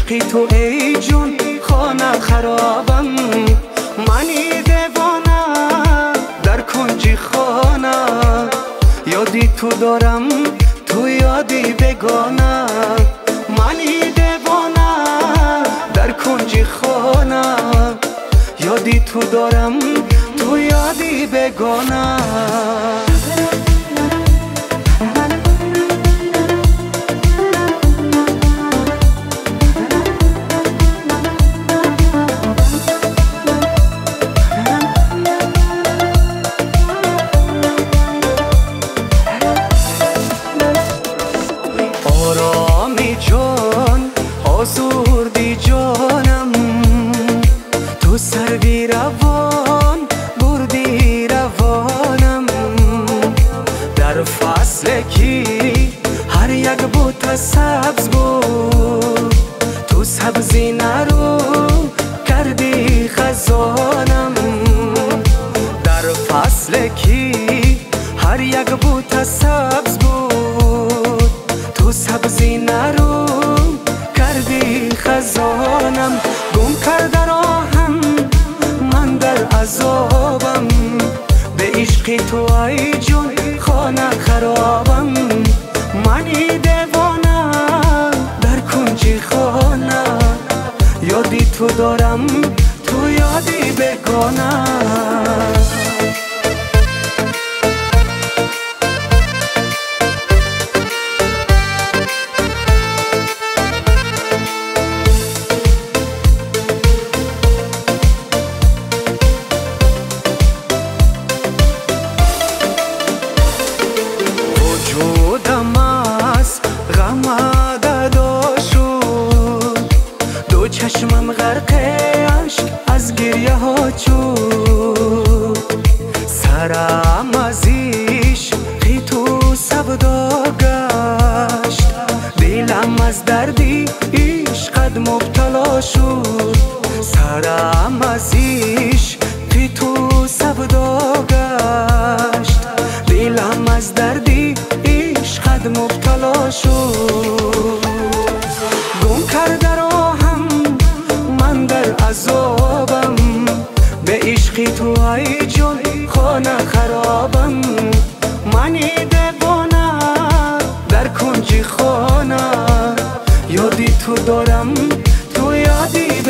عشقی تو ای جون خانه خرابم، منی دیوانه در کنج خانه، یادی تو دارم تو یادی بگانه، منی دیوانه در کنج خانه، یادی تو دارم تو یادی بگانه. آرامی جان آزردی جانم، تو سر بی روان بردی روانم، در فصل کی هر یک بوت سبز بود، تو سبزی نرو کردی خزانم، در فصل کی هر یک بوت سبز بود، تو سبزی نرو کردی خزانم، گم کرده راهم من در عذابم، به عشق تو ای جون خانه خرابم، منی دیوانه در کنج خانه، یادی تو دارم تو یادی بگانه. وجودم از غم ددا شد، دو چشمم غرق عشق از گریه ها شد، سرم از عشقی تو سودا گشت، دلم از دردی عشقت مبتلا شد، سرم از عشقی تو سودا گشت، دلم از دردی عشقت مبتلا شد، گم کرده راهم من در عذابم، به عشق تو ای جان خانه خرابم، منی دیوانه در کنج خانه، یادی تو دارم تو یادی